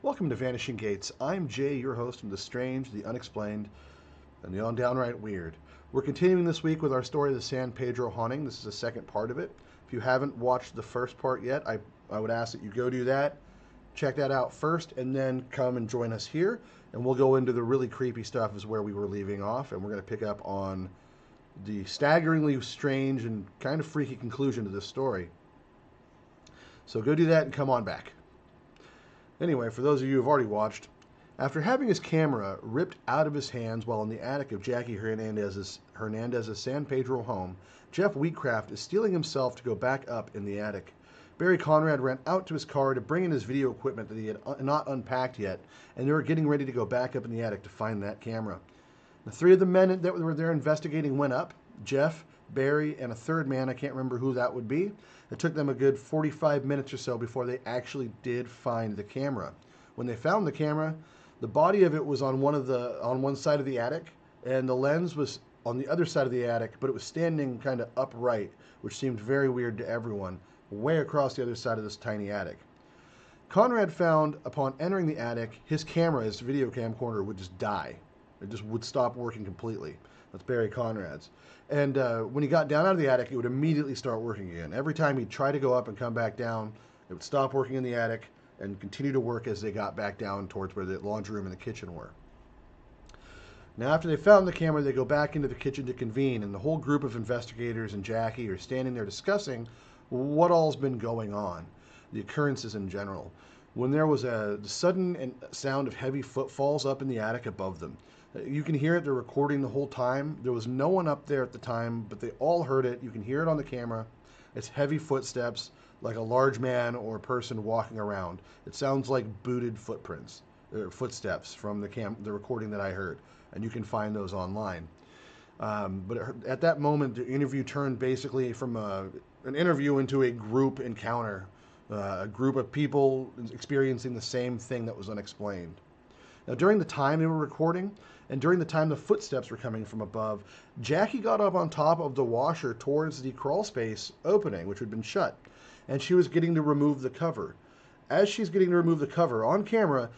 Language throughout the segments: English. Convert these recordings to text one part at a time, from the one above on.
Welcome to Vanishing Gates. I'm Jay, your host of the strange, the unexplained, and the downright weird. We're continuing this week with our story of the San Pedro haunting. This is the second part of it. If you haven't watched the first part yet, I would ask that you go do that. Check that out first, and then come and join us here. And we'll go into the really creepy stuff, is where we were leaving off, and we're going to pick up on the staggeringly strange and kind of freaky conclusion to this story. So go do that and come on back. Anyway, for those of you who have already watched, after having his camera ripped out of his hands while in the attic of Jackie Hernandez's San Pedro home, Jeff Wheatcraft is steeling himself to go back up in the attic. Barry Conrad ran out to his car to bring in his video equipment that he had not unpacked yet, and they were getting ready to go back up in the attic to find that camera. The three of the men that were there investigating went up: Jeff, Barry, and a third man. I can't remember who that would be. It took them a good 45 minutes or so before they actually did find the camera. When they found the camera, the body of it was on one side of the attic, and the lens was on the other side of the attic, but it was standing kind of upright, which seemed very weird to everyone, way across the other side of this tiny attic. Conrad found, upon entering the attic, his camera, his video camcorder, would just die. It just would stop working completely. That's Barry Conrad's. And when he got down out of the attic, it would immediately start working again. Every time he'd try to go up and come back down, it would stop working in the attic and continue to work as they got back down towards where the laundry room and the kitchen were. Now, after they found the camera, they go back into the kitchen to convene, and the whole group of investigators and Jackie are standing there discussing what all's been going on, the occurrences in general, when there was a sudden sound of heavy footfalls up in the attic above them. You can hear it. They're recording the whole time. There was no one up there at the time, but they all heard it. You can hear it on the camera. It's heavy footsteps, like a large man or person walking around. It sounds like booted footsteps from the recording that I heard, and you can find those online. But at that moment, the interview turned basically from an interview into a group encounter, a group of people experiencing the same thing that was unexplained. Now, during the time they were recording, and during the time the footsteps were coming from above, Jackie got up on top of the washer towards the crawl space opening, which had been shut, and she was getting to remove the cover. As she's getting to remove the cover, on camera,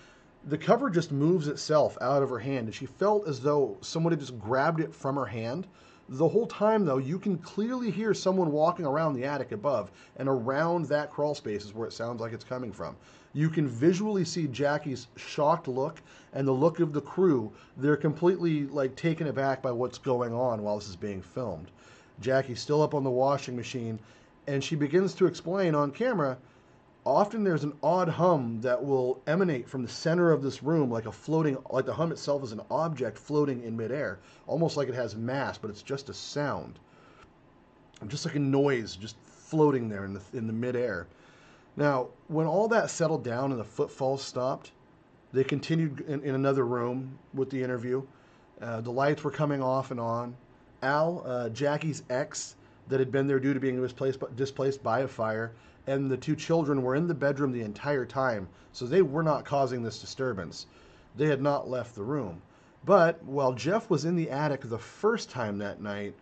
the cover just moves itself out of her hand, and she felt as though someone had just grabbed it from her hand. The whole time, though, you can clearly hear someone walking around the attic above, and around that crawl space is where it sounds like it's coming from. You can visually see Jackie's shocked look and the look of the crew. They're completely taken aback by what's going on while this is being filmed. Jackie's still up on the washing machine, and she begins to explain on camera. Often there's an odd hum that will emanate from the center of this room, like the hum itself is an object floating in midair, almost like it has mass, but it's just a sound, just like a noise, just floating there in the midair. Now, when all that settled down and the footfalls stopped, they continued in another room with the interview. The lights were coming off and on. Al, Jackie's ex, that had been there due to being displaced by a fire, and the two children were in the bedroom the entire time, so they were not causing this disturbance. They had not left the room. But while Jeff was in the attic the first time that night,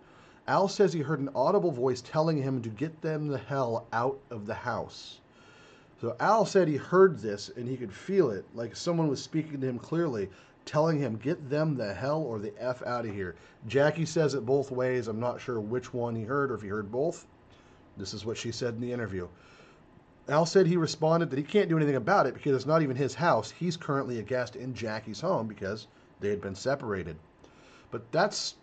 Al says he heard an audible voice telling him to get them the hell out of the house. So Al said he heard this and he could feel it, like someone was speaking to him clearly, telling him, get them the hell or the F out of here. Jackie says it both ways. I'm not sure which one he heard or if he heard both. This is what she said in the interview. Al said he responded that he can't do anything about it because it's not even his house. He's currently a guest in Jackie's home because they had been separated. But that's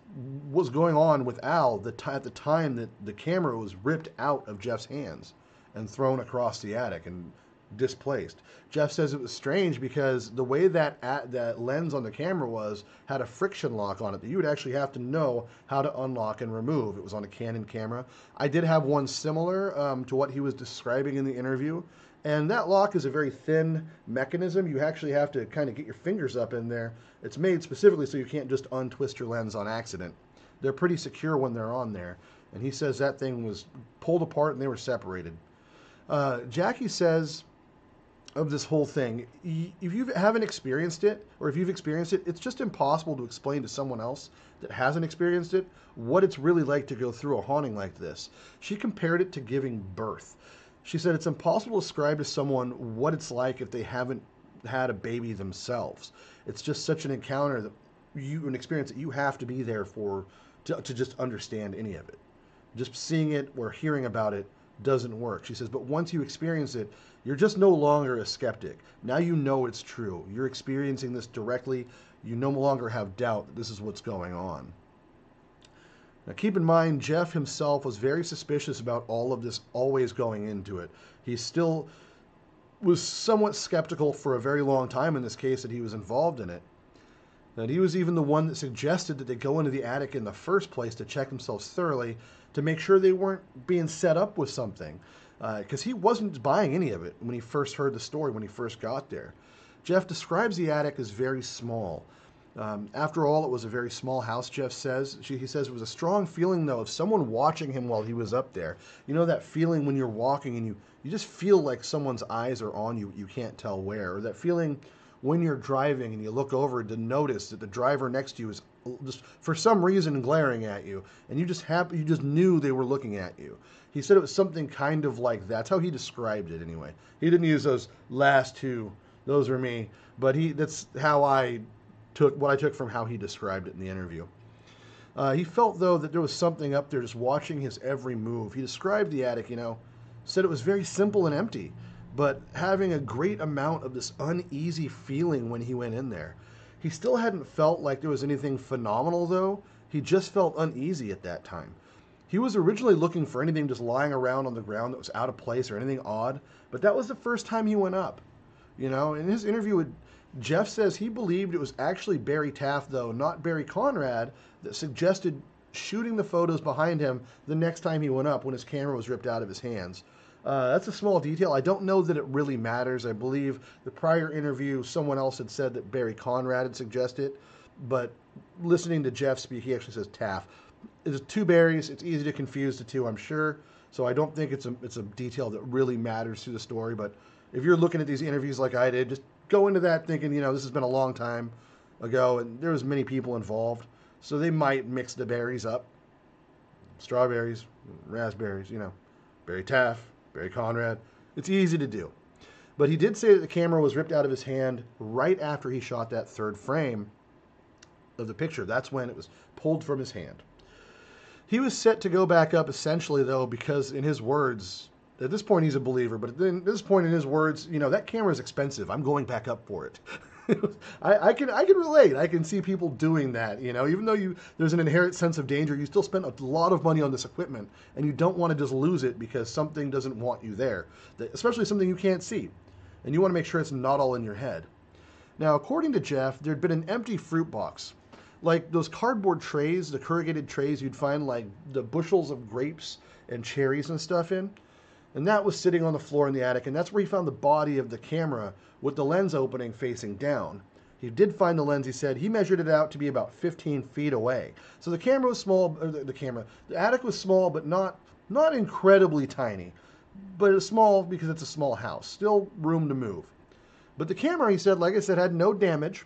what's going on with Al at the time that the camera was ripped out of Jeff's hands and thrown across the attic and displaced. Jeff says it was strange because the way that lens on the camera had a friction lock on it that you would actually have to know how to unlock and remove. It was on a Canon camera. I did have one similar to what he was describing in the interview, and that lock is a very thin mechanism. You actually have to kind of get your fingers up in there. It's made specifically so you can't just untwist your lens on accident. They're pretty secure when they're on there, and he says that thing was pulled apart and they were separated. Jackie says of this whole thing, if you haven't experienced it, or if you've experienced it, it's just impossible to explain to someone else that hasn't experienced it what it's really like to go through a haunting like this. She compared it to giving birth. She said it's impossible to describe to someone what it's like if they haven't had a baby themselves. It's just such an encounter that an experience that you have to be there for to just understand any of it. Just seeing it or hearing about it doesn't work. She says, but once you experience it, you're just no longer a skeptic. Now you know it's true. You're experiencing this directly. You no longer have doubt that this is what's going on. Now keep in mind, Jeff himself was very suspicious about all of this always going into it. He still was somewhat skeptical for a very long time in this case that he was involved in it. And he was even the one that suggested that they go into the attic in the first place to check themselves thoroughly to make sure they weren't being set up with something. Because he wasn't buying any of it when he first heard the story, when he first got there. Jeff describes the attic as very small. After all, it was a very small house, Jeff says. He says it was a strong feeling, though, of someone watching him while he was up there. You know that feeling when you're walking and you just feel like someone's eyes are on you, you can't tell where. Or that feeling when you're driving and you look over to notice that the driver next to you is just for some reason glaring at you, and you just knew they were looking at you. He said it was something kind of like that. That's how he described it anyway. He didn't use those last two. Those are me. But that's how I took what I took from how he described it in the interview. He felt, though, that there was something up there just watching his every move. He described the attic, said it was very simple and empty, but having a great amount of this uneasy feeling when he went in there. He still hadn't felt like there was anything phenomenal, though. He just felt uneasy at that time. He was originally looking for anything just lying around on the ground that was out of place or anything odd, but that was the first time he went up. In his interview with Jeff says he believed it was actually Barry Taft, though, not Barry Conrad, that suggested shooting the photos behind him the next time he went up when his camera was ripped out of his hands. That's a small detail. I don't know that it really matters. I believe the prior interview, someone else had said that Barry Conrad had suggested, but listening to Jeff speak, he actually says Taft. It's two Barrys. It's easy to confuse the two, I'm sure. So I don't think it's a detail that really matters to the story. But if you're looking at these interviews like I did, just go into that thinking, this has been a long time ago, and there was many people involved, so they might mix the berries up. Strawberries, raspberries, Barry Taft, Barry Conrad. It's easy to do. But he did say that the camera was ripped out of his hand right after he shot that third frame of the picture. That's when it was pulled from his hand. He was set to go back up essentially, though, because in his words, at this point he's a believer, but at this point in his words, that camera is expensive. I'm going back up for it. I can relate. I can see people doing that. Even though there's an inherent sense of danger, you still spend a lot of money on this equipment, and you don't want to just lose it because something doesn't want you there, especially something you can't see, and you want to make sure it's not all in your head. Now, according to Jeff, there'd been an empty fruit box, like those cardboard trays, the corrugated trays you'd find like the bushels of grapes and cherries and stuff in. And that was sitting on the floor in the attic, and that's where he found the body of the camera with the lens opening facing down. He did find the lens, he said. He measured it out to be about 15 feet away. So the camera was small, or the attic was small, but not incredibly tiny. But it's small because it's a small house. Still room to move. But the camera, he said, like I said, had no damage.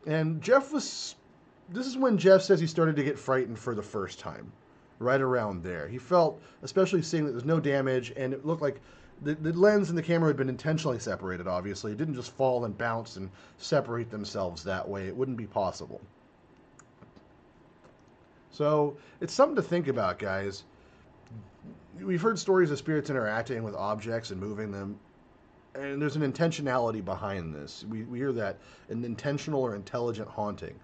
And this is when Jeff says he started to get frightened for the first time. Right around there. He felt, especially seeing that there's no damage, and it looked like the lens and the camera had been intentionally separated, obviously. It didn't just fall and bounce and separate themselves that way. It wouldn't be possible. So it's something to think about, guys. We've heard stories of spirits interacting with objects and moving them, and there's an intentionality behind this. We hear that, an intentional or intelligent haunting.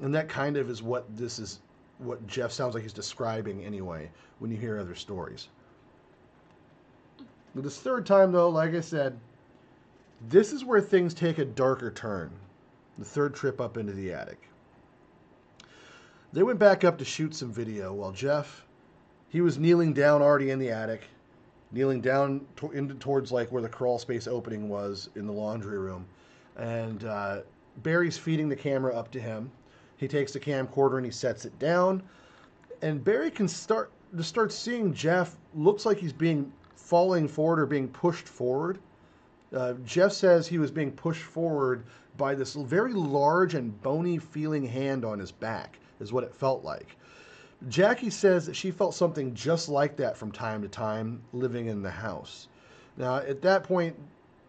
And that kind of is what this is, what Jeff sounds like he's describing anyway when you hear other stories. But this third time, though, like I said, this is where things take a darker turn. The third trip up into the attic. They went back up to shoot some video while Jeff, he was kneeling down already in the attic, kneeling down towards like where the crawl space opening was in the laundry room. And Barry's feeding the camera up to him. He takes the camcorder and he sets it down, and Barry can start seeing Jeff looks like he's falling forward or being pushed forward. Jeff says he was being pushed forward by this very large and bony feeling hand on his back, is what it felt like. Jackie says that she felt something just like that from time to time living in the house. Now, at that point,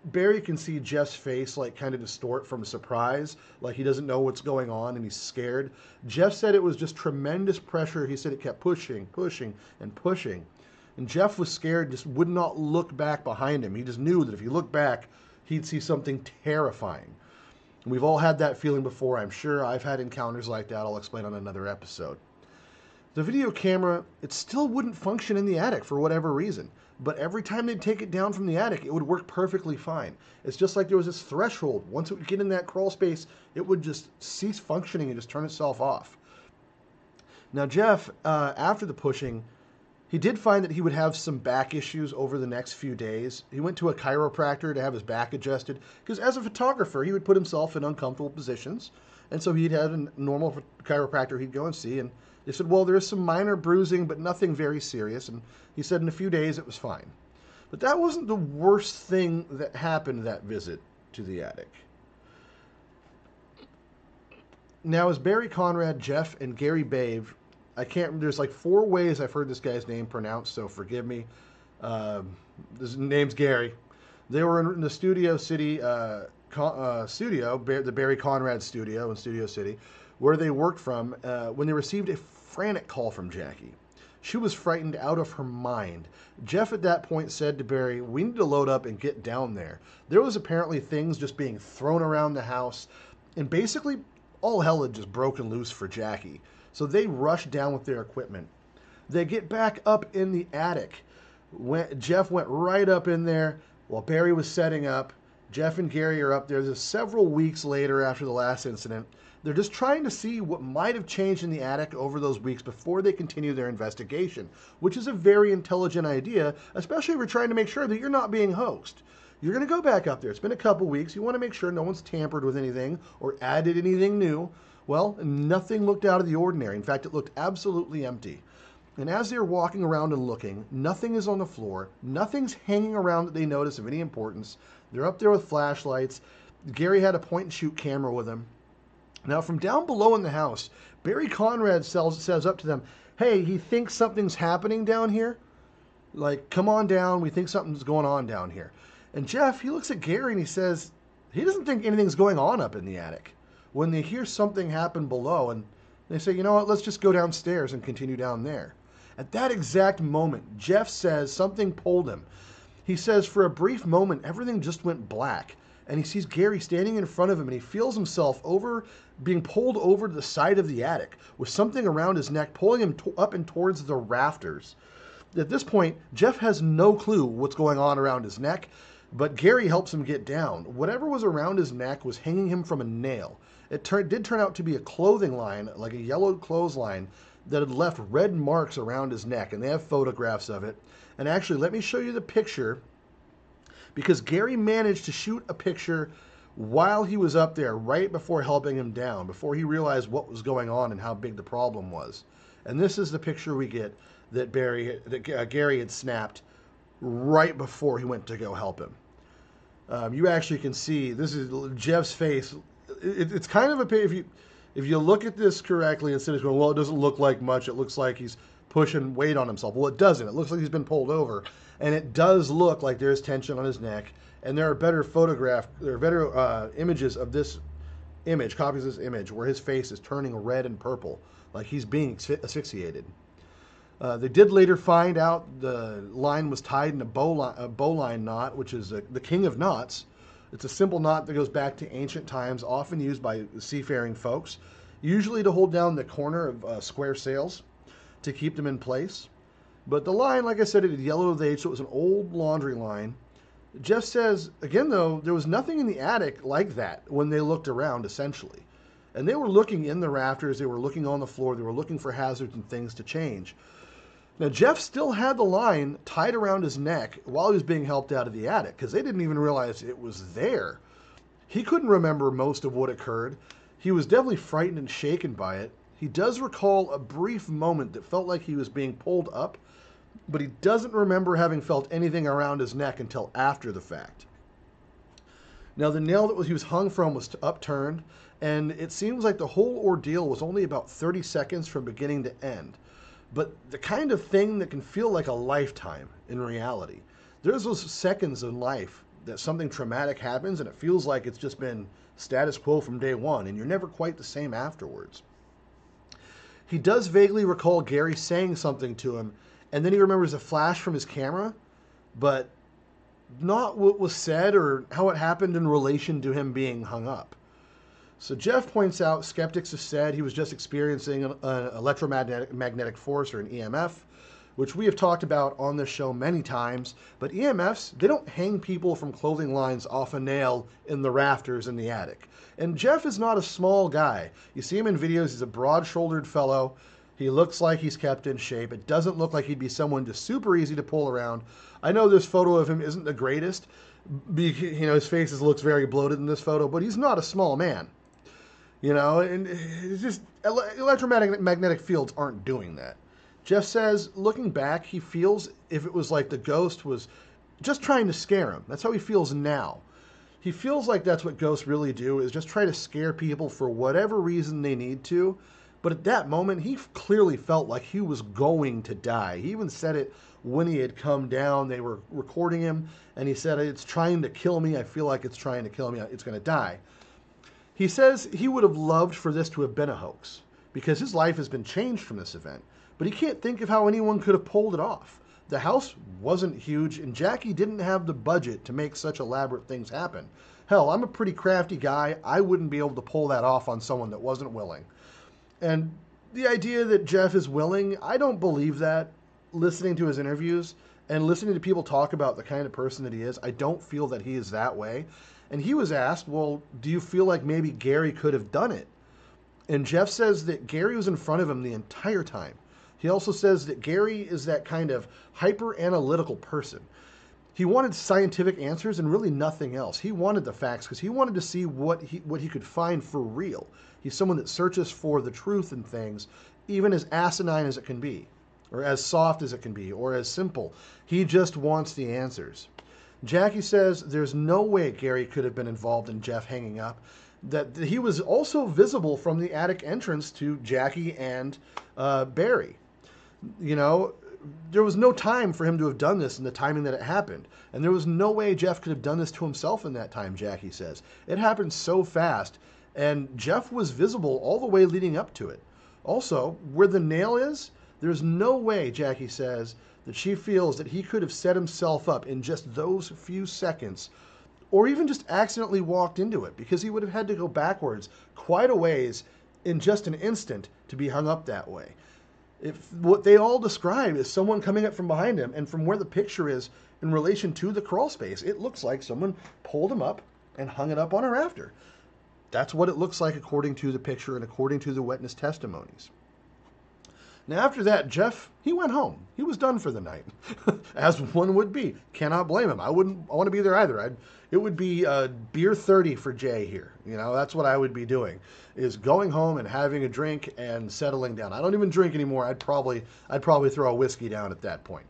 Barry can see Jeff's face like kind of distort from surprise, like he doesn't know what's going on and he's scared. Jeff said it was just tremendous pressure. He said it kept pushing, pushing, and pushing. And Jeff was scared, just would not look back behind him. He just knew that if he looked back, he'd see something terrifying. And we've all had that feeling before, I'm sure. I've had encounters like that. I'll explain on another episode. The video camera, it still wouldn't function in the attic for whatever reason. But every time they'd take it down from the attic, it would work perfectly fine. It's just like there was this threshold. Once it would get in that crawl space, it would just cease functioning and just turn itself off. Now, Jeff, after the pushing, he did find that he would have some back issues over the next few days. He went to a chiropractor to have his back adjusted, because as a photographer, he would put himself in uncomfortable positions. And so he'd had a normal chiropractor he'd go and see, and they said, well, there's some minor bruising, but nothing very serious. And he said in a few days it was fine. But that wasn't the worst thing that happened that visit to the attic. Now, as Barry Conrad, Jeff, and Gary Bave, there's like 4 ways I've heard this guy's name pronounced, so forgive me. His name's Gary. They were in the Studio City studio, the Barry Conrad studio in Studio City, where they worked from, when they received a frantic call from Jackie. She was frightened out of her mind. Jeff at that point said to Barry, we need to load up and get down there. There was apparently things just being thrown around the house, and basically all hell had just broken loose for Jackie. So they rushed down with their equipment. They get back up in the attic. Jeff went right up in there while Barry was setting up. Jeff and Gary are up there. This is several weeks later after the last incident. They're just trying to see what might have changed in the attic over those weeks before they continue their investigation, which is a very intelligent idea, especially if you're trying to make sure that you're not being hoaxed. You're going to go back up there. It's been a couple weeks. You want to make sure no one's tampered with anything or added anything new. Well, nothing looked out of the ordinary. In fact, it looked absolutely empty. And as they're walking around and looking, nothing is on the floor. Nothing's hanging around that they notice of any importance. They're up there with flashlights. Gary had a point-and-shoot camera with him. Now, from down below in the house, Barry Conrad says up to them, hey, he thinks something's happening down here. Like, come on down. We think something's going on down here. And Jeff, he looks at Gary and he says, he doesn't think anything's going on up in the attic. When they hear something happen below, and they say, you know what, let's just go downstairs and continue down there. At that exact moment, Jeff says something pulled him. He says for a brief moment, everything just went black. And he sees Gary standing in front of him, and he feels himself being pulled over to the side of the attic with something around his neck, pulling him up and towards the rafters. At this point, Jeff has no clue what's going on around his neck, but Gary helps him get down. Whatever was around his neck was hanging him from a nail. It did turn out to be a clothing line, like a yellowed clothesline, that had left red marks around his neck, and they have photographs of it. And actually, let me show you the picture, because Gary managed to shoot a picture while he was up there, right before helping him down, before he realized what was going on and how big the problem was. And this is the picture we get that Gary had snapped right before he went to go help him. You actually can see, this is Jeff's face. It's kind of if you look at this correctly, instead of going, well, it doesn't look like much, it looks like he's pushing weight on himself. Well, it doesn't. It looks like he's been pulled over. And it does look like there's tension on his neck. And there are better images of this image, copies of this image, where his face is turning red and purple, like he's being asphyxiated. They did later find out the line was tied in a bowline knot, which is the king of knots. It's a simple knot that goes back to ancient times, often used by seafaring folks, usually to hold down the corner of square sails to keep them in place. But the line, like I said, it had yellowed with age, so it was an old laundry line. Jeff says, again, though, there was nothing in the attic like that when they looked around, essentially. And they were looking in the rafters, they were looking on the floor, they were looking for hazards and things to change. Now, Jeff still had the line tied around his neck while he was being helped out of the attic, because they didn't even realize it was there. He couldn't remember most of what occurred. He was definitely frightened and shaken by it. He does recall a brief moment that felt like he was being pulled up, but he doesn't remember having felt anything around his neck until after the fact. Now, the nail that he was hung from was upturned, and it seems like the whole ordeal was only about 30 seconds from beginning to end. But the kind of thing that can feel like a lifetime in reality. There's those seconds in life that something traumatic happens and it feels like it's just been status quo from day one, and you're never quite the same afterwards. He does vaguely recall Gary saying something to him, and then he remembers a flash from his camera, but not what was said or how it happened in relation to him being hung up. So Jeff points out skeptics have said he was just experiencing an electromagnetic force, or an EMF, which we have talked about on this show many times. But EMFs, they don't hang people from clothing lines off a nail in the rafters in the attic. And Jeff is not a small guy. You see him in videos, he's a broad-shouldered fellow. He looks like he's kept in shape. It doesn't look like he'd be someone just super easy to pull around. I know this photo of him isn't the greatest. His face looks very bloated in this photo, but he's not a small man. And it's just electromagnetic fields aren't doing that. Jeff says, looking back, he feels if it was like the ghost was just trying to scare him. That's how he feels now. He feels like that's what ghosts really do, is just try to scare people for whatever reason they need to. But at that moment, he clearly felt like he was going to die. He even said it when he had come down. They were recording him, and he said, "It's trying to kill me. I feel like it's trying to kill me. It's going to die." He says he would have loved for this to have been a hoax, because his life has been changed from this event. But he can't think of how anyone could have pulled it off. The house wasn't huge, and Jackie didn't have the budget to make such elaborate things happen. Hell, I'm a pretty crafty guy. I wouldn't be able to pull that off on someone that wasn't willing. And the idea that Jeff is willing, I don't believe that. Listening to his interviews and listening to people talk about the kind of person that he is, I don't feel that he is that way. And he was asked, well, do you feel like maybe Gary could have done it? And Jeff says that Gary was in front of him the entire time. He also says that Gary is that kind of hyper-analytical person. He wanted scientific answers and really nothing else. He wanted the facts because he wanted to see what he could find for real. He's someone that searches for the truth in things, even as asinine as it can be, or as soft as it can be, or as simple. He just wants the answers. Jackie says there's no way Gary could have been involved in Jeff hanging up, that he was also visible from the attic entrance to Jackie and Barry. There was no time for him to have done this in the timing that it happened. And there was no way Jeff could have done this to himself in that time, Jackie says. It happened so fast, and Jeff was visible all the way leading up to it. Also, where the nail is, there's no way, Jackie says, that she feels that he could have set himself up in just those few seconds, or even just accidentally walked into it, because he would have had to go backwards quite a ways in just an instant to be hung up that way. What they all describe is someone coming up from behind him, and from where the picture is in relation to the crawl space, it looks like someone pulled him up and hung it up on a rafter. That's what it looks like according to the picture and according to the witness testimonies. Now after that, Jeff, he went home. He was done for the night, as one would be. Cannot blame him. I want to be there either. It would be beer 30 for Jay here. That's what I would be doing, is going home and having a drink and settling down. I don't even drink anymore. I'd probably throw a whiskey down at that point.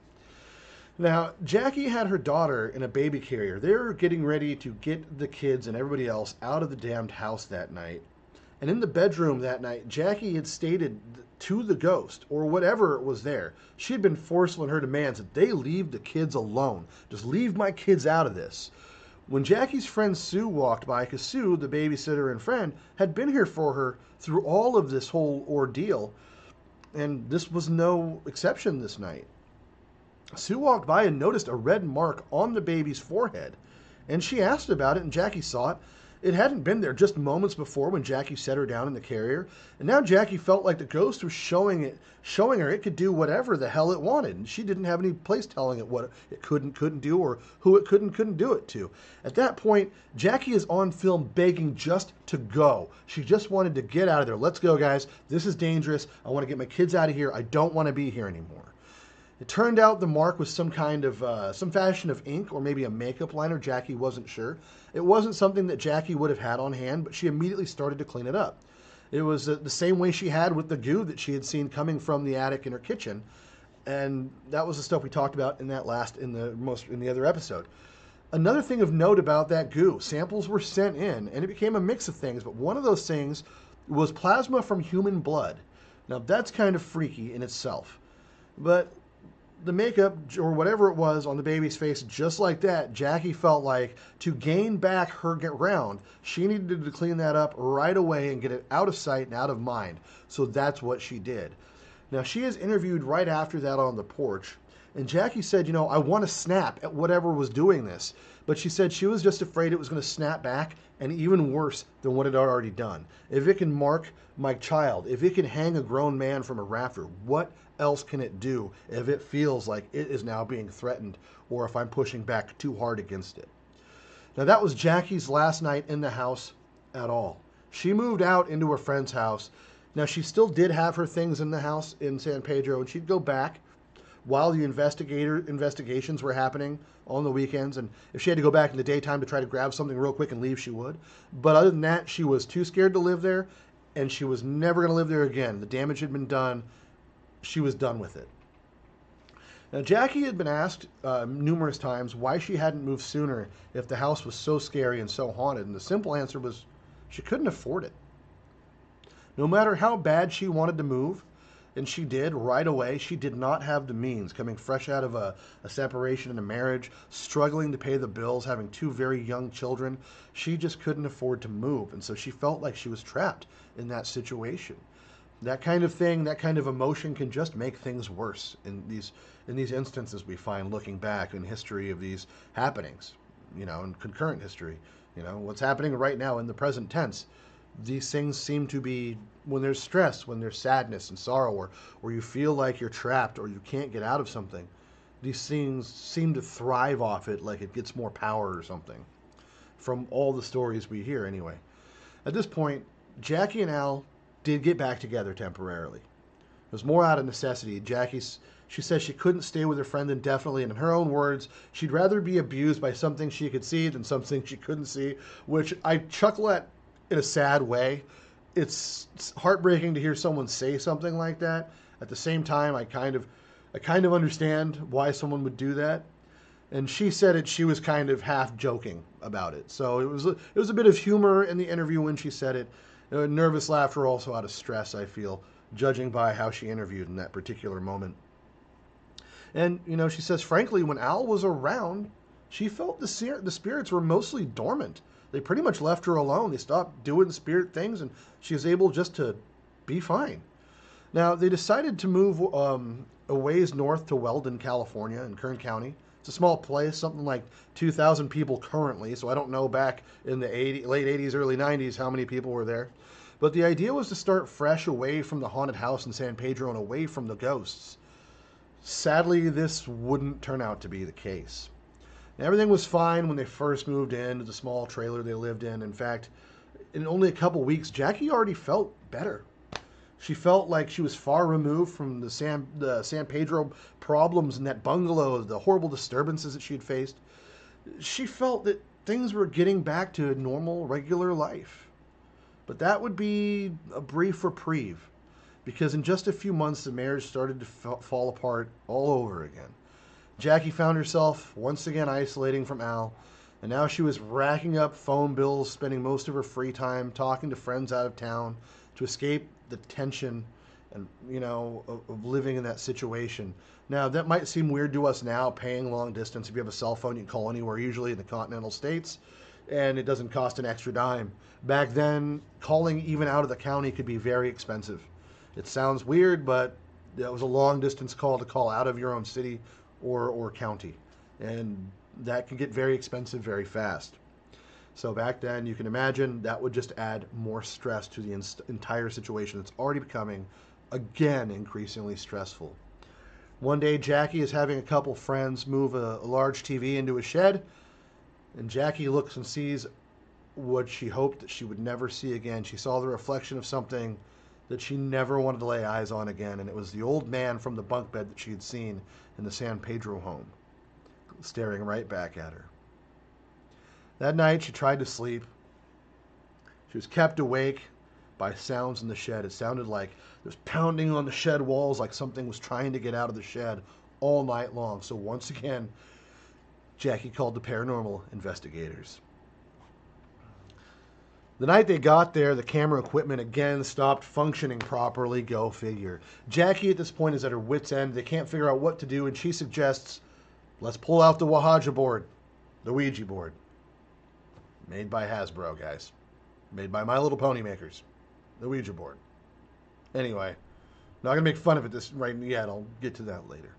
Now, Jackie had her daughter in a baby carrier. They were getting ready to get the kids and everybody else out of the damned house that night. And in the bedroom that night, Jackie had stated to the ghost, or whatever was there, she had been forceful in her demands that they leave the kids alone. Just leave my kids out of this. When Jackie's friend Sue walked by, because Sue, the babysitter and friend, had been here for her through all of this whole ordeal, and this was no exception this night. Sue walked by and noticed a red mark on the baby's forehead, and she asked about it, and Jackie saw it. It hadn't been there just moments before when Jackie set her down in the carrier, and now Jackie felt like the ghost was showing her it could do whatever the hell it wanted, and she didn't have any place telling it what it couldn't do or who it couldn't do it to. At that point, Jackie is on film begging just to go. She just wanted to get out of there. Let's go, guys. This is dangerous. I want to get my kids out of here. I don't want to be here anymore. It turned out the mark was some kind of, some fashion of ink or maybe a makeup liner. Jackie wasn't sure. It wasn't something that Jackie would have had on hand, but she immediately started to clean it up. It was the same way she had with the goo that she had seen coming from the attic in her kitchen. And that was the stuff we talked about in the other episode. Another thing of note about that goo, samples were sent in, and it became a mix of things, but one of those things was plasma from human blood. Now, that's kind of freaky in itself. But the makeup or whatever it was on the baby's face, just like that, Jackie felt like to gain back her ground, she needed to clean that up right away and get it out of sight and out of mind. So that's what she did. Now, she is interviewed right after that on the porch, and Jackie said, I want to snap at whatever was doing this. But she said she was just afraid it was going to snap back, and even worse than what it had already done. If it can mark my child, if it can hang a grown man from a rafter, what else can it do if it feels like it is now being threatened or if I'm pushing back too hard against it? Now, that was Jackie's last night in the house at all. She moved out into her friend's house. Now, she still did have her things in the house in San Pedro, and she'd go back while the investigations were happening on the weekends. And if she had to go back in the daytime to try to grab something real quick and leave, she would. But other than that, she was too scared to live there, and she was never going to live there again. The damage had been done. She was done with it. Now, Jackie had been asked numerous times why she hadn't moved sooner if the house was so scary and so haunted. And the simple answer was she couldn't afford it. No matter how bad she wanted to move, and she did right away, she did not have the means, coming fresh out of a separation and a marriage, struggling to pay the bills, having two very young children. She just couldn't afford to move, and so she felt like she was trapped in that situation. That kind of thing, that kind of emotion can just make things worse in these instances we find looking back in history of these happenings, in concurrent history. What's happening right now in the present tense. These things seem to be when there's stress, when there's sadness and sorrow, or you feel like you're trapped or you can't get out of something. These things seem to thrive off it like it gets more power or something. From all the stories we hear anyway. At this point, Jackie and Al did get back together temporarily. It was more out of necessity. She says she couldn't stay with her friend indefinitely, and in her own words, she'd rather be abused by something she could see than something she couldn't see, which I chuckle at in a sad way. It's heartbreaking to hear someone say something like that. At the same time, I kind of understand why someone would do that. And she said it. She was kind of half joking about it. So it was a bit of humor in the interview when she said it. Nervous laughter, also out of stress, I feel, judging by how she interviewed in that particular moment. And she says, frankly, when Al was around, she felt the spirits were mostly dormant. They pretty much left her alone. They stopped doing spirit things, and she was able just to be fine. Now, they decided to move a ways north to Weldon, California, in Kern County. It's a small place, something like 2,000 people currently, so I don't know back in the late 80s, early 90s how many people were there. But the idea was to start fresh, away from the haunted house in San Pedro and away from the ghosts. Sadly, this wouldn't turn out to be the case. Everything was fine when they first moved into the small trailer they lived in. In fact, in only a couple weeks, Jackie already felt better. She felt like she was far removed from the San Pedro problems in that bungalow, the horrible disturbances that she had faced. She felt that things were getting back to normal, regular life. But that would be a brief reprieve, because in just a few months, the marriage started to fall apart all over again. Jackie found herself once again isolating from Al, and now she was racking up phone bills, spending most of her free time talking to friends out of town to escape the tension and of living in that situation. Now, that might seem weird to us now, paying long distance. If you have a cell phone, you can call anywhere, usually in the continental states, and it doesn't cost an extra dime. Back then, calling even out of the county could be very expensive. It sounds weird, but that was a long distance call to call out of your own city or county, and that can get very expensive very fast. So back then, you can imagine that would just add more stress to the entire situation that's already becoming, again, increasingly stressful. One day, Jackie is having a couple friends move a large TV into a shed, and Jackie looks and sees what she hoped that she would never see again. She saw the reflection of something that she never wanted to lay eyes on again, and it was the old man from the bunk bed that she had seen in the San Pedro home, staring right back at her. That night, she tried to sleep. She was kept awake by sounds in the shed. It sounded like there was pounding on the shed walls, like something was trying to get out of the shed all night long. So once again, Jackie called the paranormal investigators. The night they got there, the camera equipment again stopped functioning properly. Go figure. Jackie at this point is at her wit's end. They can't figure out what to do, and she suggests, let's pull out the Ouija board. The Ouija board. Made by Hasbro, guys. Made by My Little Pony makers. The Ouija board. Anyway, not going to make fun of it this right yet. I'll get to that later.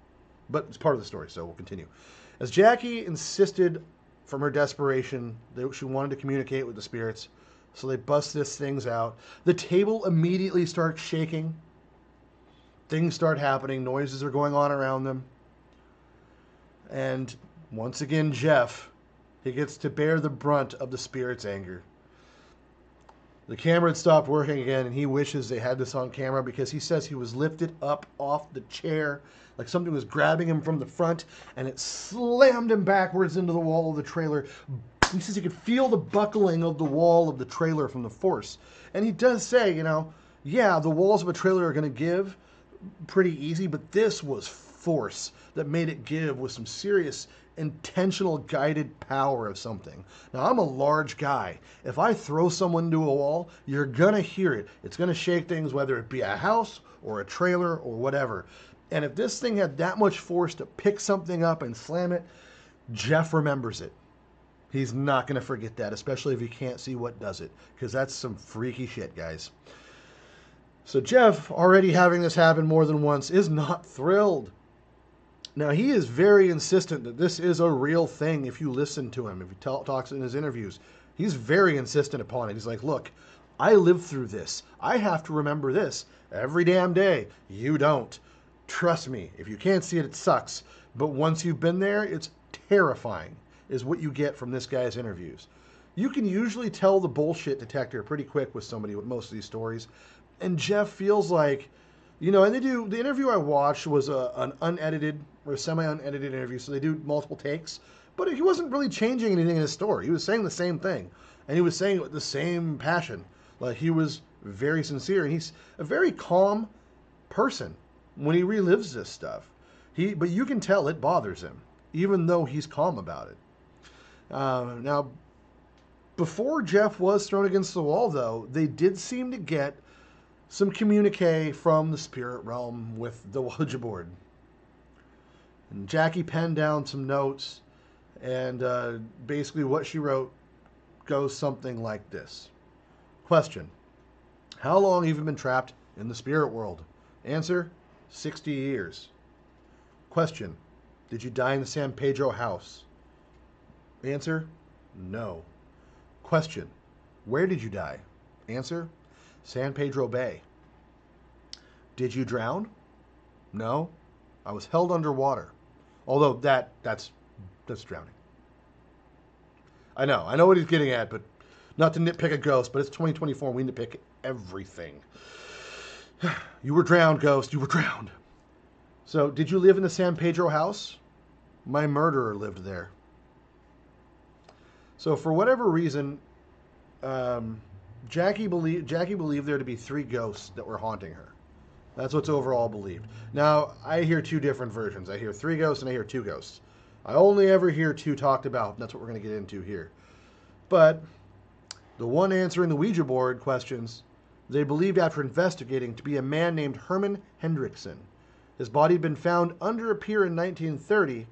But it's part of the story, so we'll continue. As Jackie insisted from her desperation that she wanted to communicate with the spirits, so they bust these things out. The table immediately starts shaking. Things start happening. Noises are going on around them. And once again, Jeff, he gets to bear the brunt of the spirit's anger. The camera had stopped working again, and he wishes they had this on camera because he says he was lifted up off the chair like something was grabbing him from the front, and it slammed him backwards into the wall of the trailer. He says he could feel the buckling of the wall of the trailer from the force. And he does say, yeah, the walls of a trailer are going to give pretty easy, but this was force that made it give with some serious intentional guided power of something. Now, I'm a large guy. If I throw someone into a wall, you're going to hear it. It's going to shake things, whether it be a house or a trailer or whatever. And if this thing had that much force to pick something up and slam it, Jeff remembers it. He's not going to forget that, especially if he can't see what does it, because that's some freaky shit, guys. So Jeff, already having this happen more than once, is not thrilled. Now, he is very insistent that this is a real thing if you listen to him, if he talks in his interviews. He's very insistent upon it. He's like, look, I lived through this. I have to remember this every damn day. You don't. Trust me, if you can't see it, it sucks. But once you've been there, it's terrifying, is what you get from this guy's interviews. You can usually tell the bullshit detector pretty quick with somebody with most of these stories. And Jeff feels like, and the interview I watched was an unedited or semi-unedited interview, so they do multiple takes. But he wasn't really changing anything in his story. He was saying the same thing. And he was saying it with the same passion. Like, he was very sincere. And he's a very calm person when he relives this stuff. But you can tell it bothers him, even though he's calm about it. Now, before Jeff was thrown against the wall, though, they did seem to get some communique from the spirit realm with the Ouija board. And Jackie penned down some notes, and basically what she wrote goes something like this. Question: how long have you been trapped in the spirit world? Answer: 60 years. Question: did you die in the San Pedro house? Answer: no. Question: where did you die? Answer: San Pedro Bay. Did you drown? No. I was held underwater. Although that's drowning. I know what he's getting at, but not to nitpick a ghost, but it's 2024 and we nitpick everything. You were drowned, ghost. You were drowned. So, did you live in the San Pedro house? My murderer lived there. So, for whatever reason, Jackie believed there to be 3 ghosts that were haunting her. That's what's overall believed. Now, I hear 2 different versions. I hear 3 ghosts and I hear 2 ghosts. I only ever hear 2 talked about, and that's what we're going to get into here. But the one answering the Ouija board questions, they believed after investigating to be a man named Herman Hendrickson. His body had been found under a pier in 1930,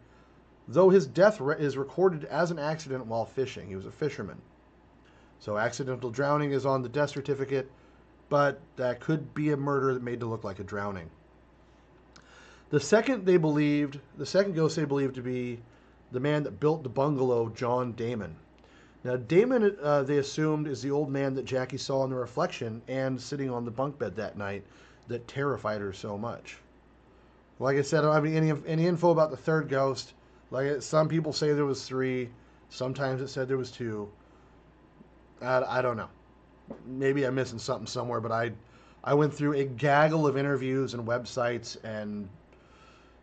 though his death is recorded as an accident while fishing. He was a fisherman. So accidental drowning is on the death certificate, but that could be a murder that made it look like a drowning. The second ghost they believed to be the man that built the bungalow, John Damon. Now, Damon, they assumed, is the old man that Jackie saw in the reflection and sitting on the bunk bed that night that terrified her so much. Like I said, I don't have any info about the third ghost. Some people say there was 3. Sometimes it said there was 2. I don't know. Maybe I'm missing something somewhere, but I went through a gaggle of interviews and websites and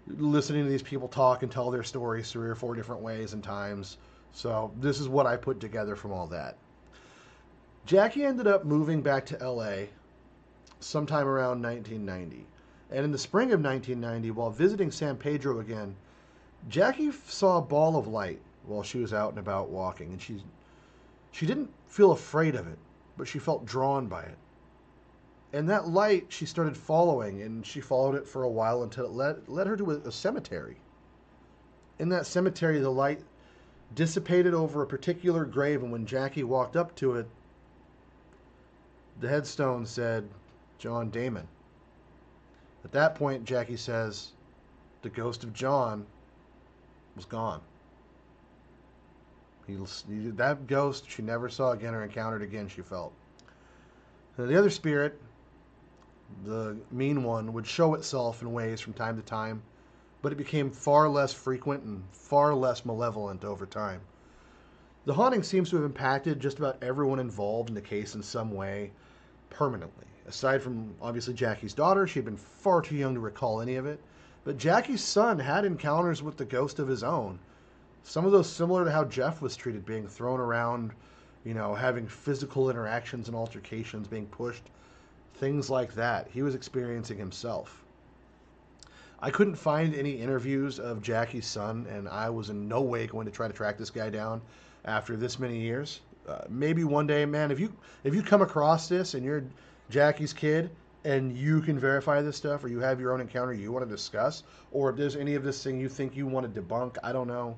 listening to these people talk and tell their stories 3 or 4 different ways and times. So this is what I put together from all that. Jackie ended up moving back to LA sometime around 1990. And in the spring of 1990, while visiting San Pedro again, Jackie saw a ball of light while she was out and about walking, and she didn't feel afraid of it. but she felt drawn by it. And that light she started following, and she followed it for a while until it led her to a cemetery. In that cemetery, the light dissipated over a particular grave, and when Jackie walked up to it, the headstone said, John Damon. At that point, Jackie says, the ghost of John was gone. That ghost she never saw again or encountered again, she felt. And the other spirit, the mean one, would show itself in ways from time to time, but it became far less frequent and far less malevolent over time. The haunting seems to have impacted just about everyone involved in the case in some way permanently. Aside from, obviously, Jackie's daughter, she had been far too young to recall any of it, but Jackie's son had encounters with the ghost of his own. Some of those similar to how Jeff was treated, being thrown around, having physical interactions and altercations, being pushed, things like that. He was experiencing himself. I couldn't find any interviews of Jackie's son, and I was in no way going to try to track this guy down after this many years. Maybe one day, man, if you come across this and you're Jackie's kid and you can verify this stuff, or you have your own encounter you want to discuss, or if there's any of this thing you think you want to debunk, I don't know.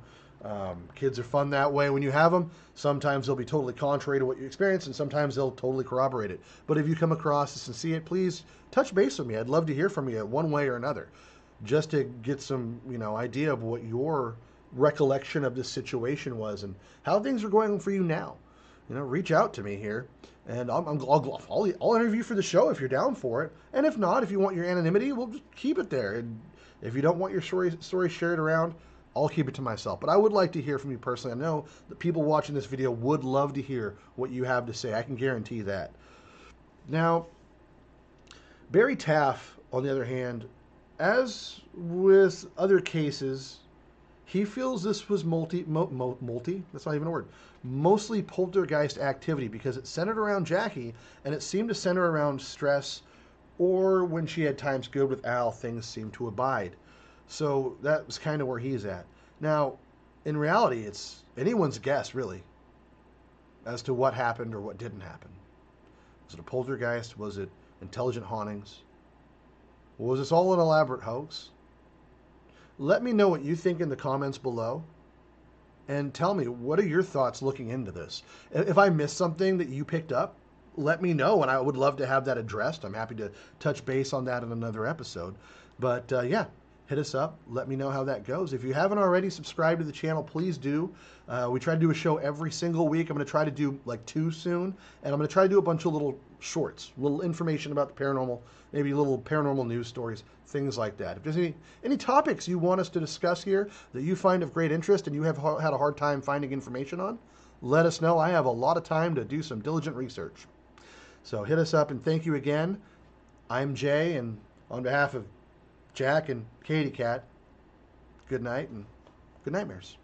Kids are fun that way when you have them. Sometimes they'll be totally contrary to what you experience, and sometimes they'll totally corroborate it. But if you come across this and see it, please touch base with me. I'd love to hear from you one way or another, just to get some idea of what your recollection of this situation was and how things are going for you now. Reach out to me here, and I'll interview for the show if you're down for it. And if not, if you want your anonymity, we'll just keep it there. And if you don't want your story shared around, I'll keep it to myself. But I would like to hear from you personally. I know the people watching this video would love to hear what you have to say. I can guarantee that. Now, Barry Taff, on the other hand, as with other cases, he feels this was that's not even a word, mostly poltergeist activity because it centered around Jackie, and it seemed to center around stress, or when she had times good with Al, things seemed to abide. So that was kind of where he's at. Now, in reality, it's anyone's guess, really, as to what happened or what didn't happen. Was it a poltergeist? Was it intelligent hauntings? Was this all an elaborate hoax? Let me know what you think in the comments below. And tell me, what are your thoughts looking into this? If I missed something that you picked up, let me know, and I would love to have that addressed. I'm happy to touch base on that in another episode. But yeah, hit us up. Let me know how that goes. If you haven't already subscribed to the channel, please do. We try to do a show every single week. I'm going to try to do like 2 soon, and I'm going to try to do a bunch of little shorts, little information about the paranormal, maybe little paranormal news stories, things like that. If there's any topics you want us to discuss here that you find of great interest and you have had a hard time finding information on, let us know. I have a lot of time to do some diligent research. So hit us up, and thank you again. I'm Jay, and on behalf of Jack and Katie Cat, good night and good nightmares.